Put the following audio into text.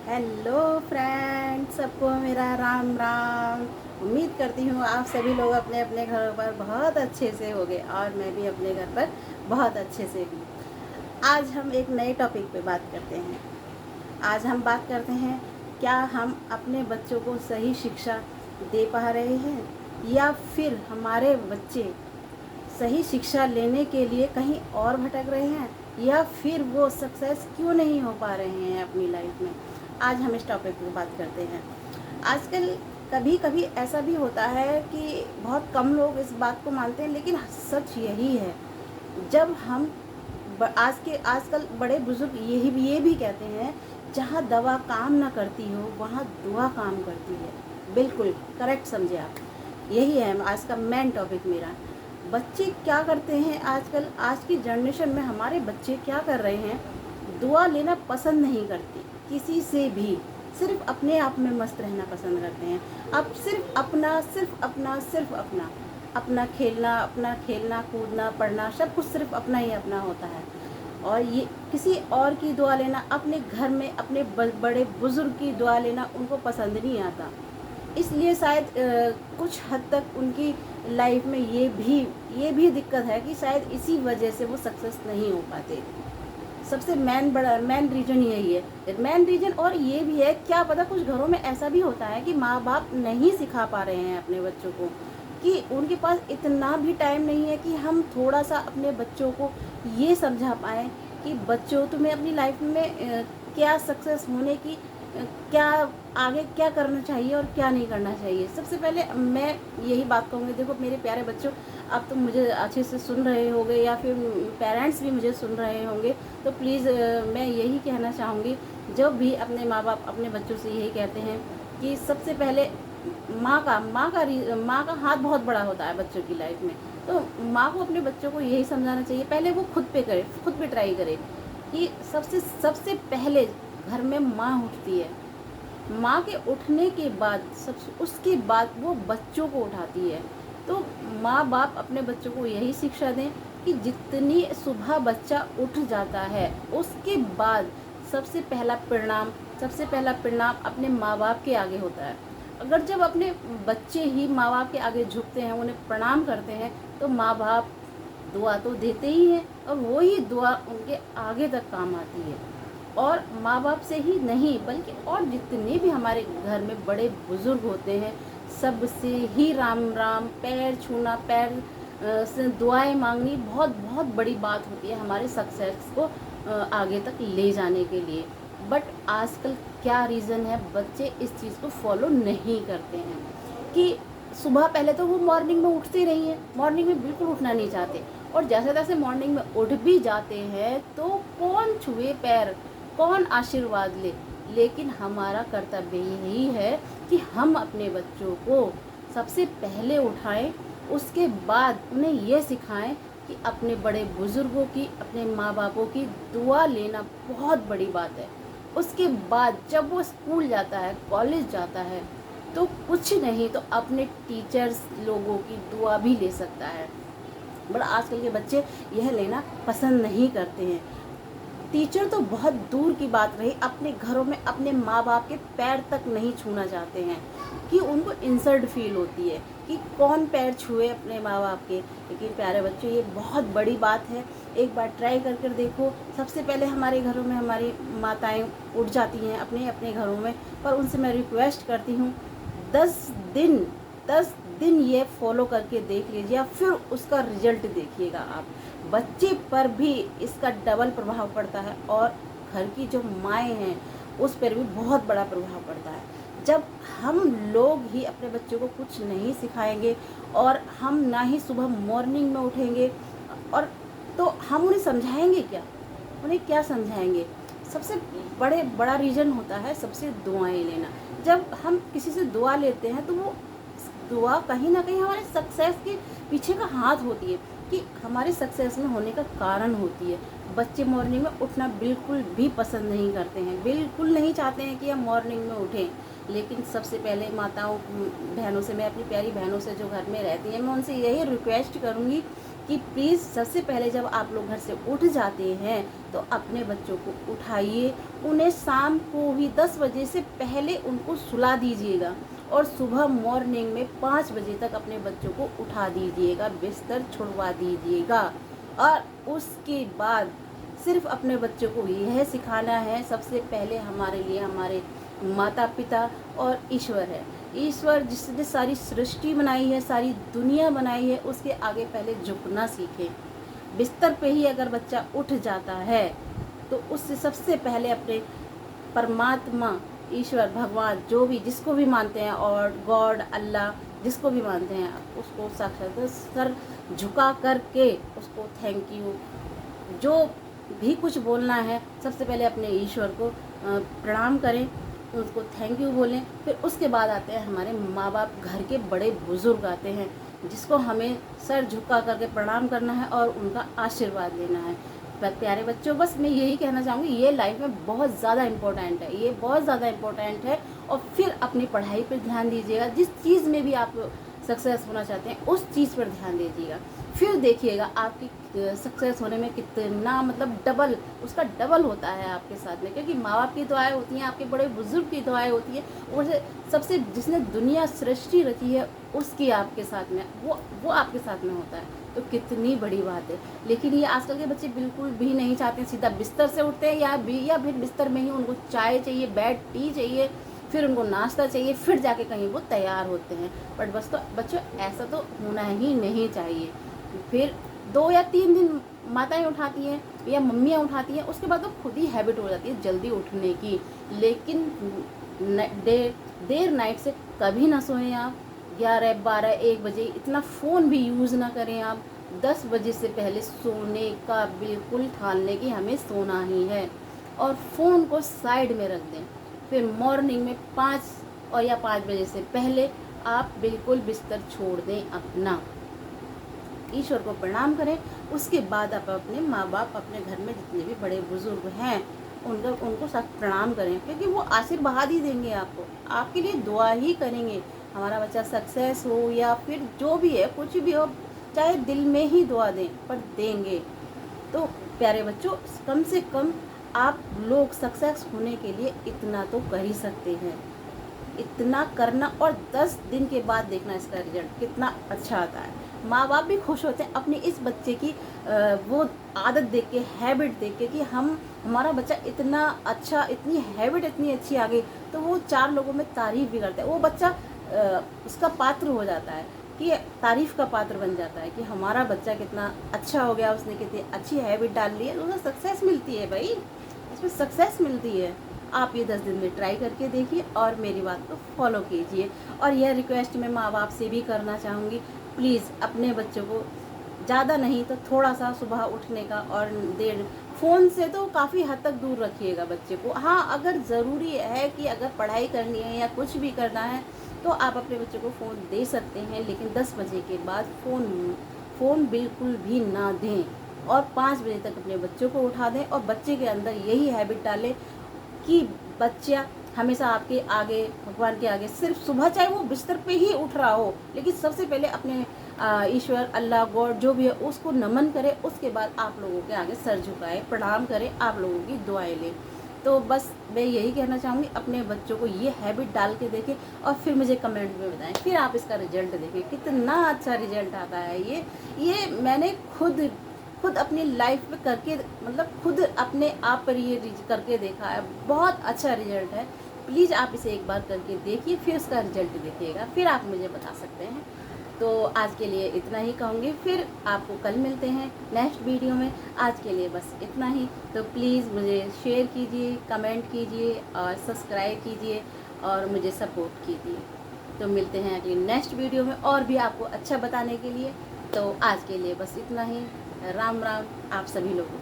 Hello friends, सबको मेरा राम राम। उम्मीद करती हूँ आप सभी लोग अपने अपने घरों पर बहुत अच्छे से होंगे और मैं भी अपने घर पर बहुत अच्छे से भी। आज हम एक नए टॉपिक पे बात करते हैं। आज हम बात करते हैं, क्या हम अपने बच्चों को सही शिक्षा दे पा रहे हैं या फिर हमारे बच्चे सही शिक्षा लेने के लिए कहीं और भटक रहे हैं, या फिर वो सक्सेस क्यों नहीं हो पा रहे हैं अपनी लाइफ में। आज हम इस टॉपिक पर बात करते हैं। आजकल कभी कभी ऐसा भी होता है कि बहुत कम लोग इस बात को मानते हैं, लेकिन सच यही है। जब हम आजकल बड़े बुजुर्ग ये भी कहते हैं, जहाँ दवा काम ना करती हो वहाँ दुआ काम करती है। बिल्कुल करेक्ट समझे आप। यही है आज का मेन टॉपिक मेरा। बच्चे क्या करते हैं आजकल, आज की जनरेशन में हमारे बच्चे क्या कर रहे हैं, दुआ लेना पसंद नहीं करते किसी से भी। सिर्फ अपने आप में मस्त रहना पसंद करते हैं। अब सिर्फ अपना सिर्फ अपना सिर्फ अपना अपना खेलना कूदना पढ़ना सब कुछ सिर्फ अपना ही अपना होता है। और ये किसी और की दुआ लेना, अपने घर में अपने बड़े बुजुर्ग की दुआ लेना उनको पसंद नहीं आता। इसलिए शायद कुछ हद तक उनकी लाइफ में ये भी दिक्कत है कि शायद इसी वजह से वो सक्सेस नहीं हो पाते। सबसे मेन रीज़न यही है, मेन रीज़न। और ये भी है, क्या पता कुछ घरों में ऐसा भी होता है कि माँ बाप नहीं सिखा पा रहे हैं अपने बच्चों को, कि उनके पास इतना भी टाइम नहीं है कि हम थोड़ा सा अपने बच्चों को ये समझा पाएँ कि बच्चों तुम्हें अपनी लाइफ में क्या सक्सेस होने की क्या आगे क्या करना चाहिए और क्या नहीं करना चाहिए। सबसे पहले मैं यही बात कहूँगी, देखो मेरे प्यारे बच्चों, अब तुम मुझे अच्छे से सुन रहे होंगे या फिर पेरेंट्स भी मुझे सुन रहे होंगे, तो प्लीज़ मैं यही कहना चाहूँगी, जब भी अपने माँ बाप अपने बच्चों से यही कहते हैं कि सबसे पहले माँ का हाथ बहुत बड़ा होता है बच्चों की लाइफ में। तो माँ को अपने बच्चों को यही समझाना चाहिए, पहले वो खुद पे ट्राई करे कि सबसे सबसे पहले घर में माँ उठती है। माँ के उठने के बाद उसके बाद वो बच्चों को उठाती है। तो माँ बाप अपने बच्चों को यही शिक्षा दें कि जितनी सुबह बच्चा उठ जाता है उसके बाद सबसे पहला प्रणाम अपने माँ बाप के आगे होता है। अगर जब अपने बच्चे ही माँ बाप के आगे झुकते हैं, उन्हें प्रणाम करते हैं, तो माँ बाप दुआ तो देते ही हैं और वो ही दुआ उनके आगे तक काम आती है। और माँ बाप से ही नहीं बल्कि और जितने भी हमारे घर में बड़े बुजुर्ग होते हैं, सबसे ही राम राम, पैर छूना, पैर से दुआएं मांगनी बहुत बहुत बड़ी बात होती है हमारे सक्सेस को आगे तक ले जाने के लिए। बट आजकल क्या रीज़न है, बच्चे इस चीज़ को फॉलो नहीं करते हैं कि सुबह पहले तो वो मॉर्निंग में उठते नहीं हैं, मॉर्निंग में बिल्कुल उठना नहीं चाहते। और जैसे तैसे मॉर्निंग में उठ भी जाते हैं तो कौन छुए पैर, कौन आशीर्वाद ले। लेकिन हमारा कर्तव्य यही है कि हम अपने बच्चों को सबसे पहले उठाएं, उसके बाद उन्हें ये सिखाएं कि अपने बड़े बुजुर्गों की, अपने माँ बापों की दुआ लेना बहुत बड़ी बात है। उसके बाद जब वो स्कूल जाता है, कॉलेज जाता है, तो कुछ नहीं तो अपने टीचर्स लोगों की दुआ भी ले सकता है। बट आजकल के बच्चे यह लेना पसंद नहीं करते हैं। टीचर तो बहुत दूर की बात रही, अपने घरों में अपने माँ बाप के पैर तक नहीं छूना चाहते हैं कि उनको इंसल्ट फील होती है कि कौन पैर छुए अपने माँ बाप के। लेकिन प्यारे बच्चों, ये बहुत बड़ी बात है। एक बार ट्राई कर कर देखो। सबसे पहले हमारे घरों में हमारी माताएं उठ जाती हैं अपने अपने घरों में, पर उनसे मैं रिक्वेस्ट करती हूँ 10 दिन 10 दिन ये फॉलो करके देख लीजिए, या फिर उसका रिजल्ट देखिएगा आप। बच्चे पर भी इसका डबल प्रभाव पड़ता है और घर की जो माएँ हैं उस पर भी बहुत बड़ा प्रभाव पड़ता है। जब हम लोग ही अपने बच्चों को कुछ नहीं सिखाएंगे और हम ना ही सुबह मॉर्निंग में उठेंगे, और तो हम उन्हें समझाएंगे क्या, उन्हें क्या समझाएंगे। सबसे बड़ा रीज़न होता है सबसे दुआएं लेना। जब हम किसी से दुआ लेते हैं तो वो दुआ कहीं ना कहीं हमारे सक्सेस के पीछे का हाथ होती है, कि हमारे सक्सेस में होने का कारण होती है। बच्चे मॉर्निंग में उठना बिल्कुल भी पसंद नहीं करते हैं, बिल्कुल नहीं चाहते हैं कि हम मॉर्निंग में उठें। लेकिन सबसे पहले माताओं बहनों से, मैं अपनी प्यारी बहनों से जो घर में रहती हैं, मैं उनसे यही रिक्वेस्ट करूँगी कि प्लीज़ सबसे पहले जब आप लोग घर से उठ जाते हैं तो अपने बच्चों को उठाइए, उन्हें शाम को ही 10 बजे से पहले उनको सुला दीजिएगा और सुबह मॉर्निंग में 5 बजे तक अपने बच्चों को उठा दीजिएगा, बिस्तर छुड़वा दीजिएगा। और उसके बाद सिर्फ अपने बच्चों को यह सिखाना है, सबसे पहले हमारे लिए हमारे माता पिता और ईश्वर है। ईश्वर जिसने सारी सृष्टि बनाई है, सारी दुनिया बनाई है, उसके आगे पहले झुकना सीखें। बिस्तर पे ही अगर बच्चा उठ जाता है तो उससे सबसे पहले अपने परमात्मा, ईश्वर, भगवान, जो भी जिसको भी मानते हैं, और गॉड, अल्लाह, जिसको भी मानते हैं, उसको साक्षात सर झुका करके उसको थैंक यू, जो भी कुछ बोलना है सबसे पहले अपने ईश्वर को प्रणाम करें, उसको थैंक यू बोलें। फिर उसके बाद आते हैं हमारे माँ बाप, घर के बड़े बुज़ुर्ग आते हैं जिसको हमें सर झुका करके प्रणाम करना है और उनका आशीर्वाद लेना है। प्यारे बच्चों, बस मैं यही कहना चाहूँगी, ये लाइफ में बहुत ज़्यादा इम्पोर्टेंट है, ये बहुत ज़्यादा इम्पोर्टेंट है। और फिर अपनी पढ़ाई पर ध्यान दीजिएगा, जिस चीज़ में भी आप सक्सेस होना चाहते हैं उस चीज़ पर ध्यान दीजिएगा। फिर देखिएगा आपकी सक्सेस होने में कितना, मतलब डबल, उसका डबल होता है आपके साथ में, क्योंकि माँ बाप की दुआएं होती हैं, आपके बड़े बुजुर्ग की दुआएं होती हैं, और सबसे जिसने दुनिया सृष्टि रची है उसकी आपके साथ में, वो आपके साथ में होता है, तो कितनी बड़ी बात है। लेकिन ये आजकल के बच्चे बिल्कुल भी नहीं चाहते, सीधा बिस्तर से उठते हैं या फिर बिस्तर में ही उनको चाय चाहिए, बेड टी चाहिए, फिर उनको नाश्ता चाहिए, फिर जाके कहीं वो तैयार होते हैं। बट बस तो बच्चों ऐसा तो होना ही नहीं चाहिए। फिर 2 या 3 दिन माताएं उठाती हैं या मम्मियाँ उठाती हैं, उसके बाद तो खुद ही हैबिट हो जाती है जल्दी उठने की। लेकिन देर नाइट से कभी ना सोएं आप, 11, 12, 1 बजे इतना फ़ोन भी यूज़ ना करें आप। 10 बजे से पहले सोने का बिल्कुल ठान लें कि हमें सोना ही है, और फ़ोन को साइड में रख दें। फिर मॉर्निंग में 5 बजे से पहले आप बिल्कुल बिस्तर छोड़ दें अपना, ईश्वर को प्रणाम करें। उसके बाद आप अपने माँ बाप, अपने घर में जितने भी बड़े बुजुर्ग हैं उनको सब प्रणाम करें, क्योंकि वो आशीर्वाद ही देंगे आपको, आपके लिए दुआ ही करेंगे। हमारा बच्चा सक्सेस हो या फिर जो भी है, कुछ भी हो, चाहे दिल में ही दुआ दें, पर देंगे। तो प्यारे बच्चों, कम से कम आप लोग सक्सेस होने के लिए इतना तो कर ही सकते हैं, इतना करना, और 10 दिन के बाद देखना इसका रिजल्ट कितना अच्छा आता है। माँ बाप भी खुश होते हैं अपने इस बच्चे की वो आदत देख के, हैबिट देख के, कि हमारा बच्चा इतना अच्छा, इतनी हैबिट इतनी अच्छी आ गई, तो वो 4 लोगों में तारीफ़ भी करता है। वो बच्चा उसका पात्र हो जाता है, कि तारीफ़ का पात्र बन जाता है कि हमारा बच्चा कितना अच्छा हो गया, उसने कितनी अच्छी हैबिट डाल ली है, तो उसे सक्सेस मिलती है भाई, इसमें सक्सेस मिलती है। आप ये 10 दिन में ट्राई करके देखिए और मेरी बात को फॉलो कीजिए। और यह रिक्वेस्ट मैं माँ बाप से भी करना चाहूँगी, प्लीज़ अपने बच्चों को ज़्यादा नहीं तो थोड़ा सा सुबह उठने का, और देर फ़ोन से तो काफ़ी हद तक दूर रखिएगा बच्चे को। हाँ, अगर ज़रूरी है कि अगर पढ़ाई करनी है या कुछ भी करना है तो आप अपने बच्चे को फ़ोन दे सकते हैं, लेकिन 10 बजे के बाद फ़ोन बिल्कुल भी ना दें, और 5 बजे तक अपने बच्चों को उठा दें, और बच्चे के अंदर यही हैबिट डालें कि बच्चा हमेशा आपके आगे, भगवान के आगे, सिर्फ सुबह चाहे वो बिस्तर पे ही उठ रहा हो, लेकिन सबसे पहले अपने ईश्वर, अल्लाह, गॉड, जो भी है उसको नमन करे। उसके बाद आप लोगों के आगे सर झुकाए, प्रणाम करें, आप लोगों की दुआएं लें। तो बस मैं यही कहना चाहूँगी, अपने बच्चों को ये हैबिट डाल के देखें और फिर मुझे कमेंट में बताएं, फिर आप इसका रिजल्ट देखें कितना अच्छा रिजल्ट आता है। ये मैंने खुद अपनी लाइफ में करके, मतलब खुद अपने आप पर ये करके देखा है, बहुत अच्छा रिजल्ट है। प्लीज़ आप इसे एक बार करके देखिए, फिर इसका रिजल्ट देखिएगा, फिर आप मुझे बता सकते हैं। तो आज के लिए इतना ही कहूँगी, फिर आपको कल मिलते हैं नेक्स्ट वीडियो में। आज के लिए बस इतना ही। तो प्लीज़ मुझे शेयर कीजिए, कमेंट कीजिए और सब्सक्राइब कीजिए और मुझे सपोर्ट कीजिए। तो मिलते हैं अगली नेक्स्ट वीडियो में और भी आपको अच्छा बताने के लिए। तो आज के लिए बस इतना ही। राम राम आप सभी लोगों को।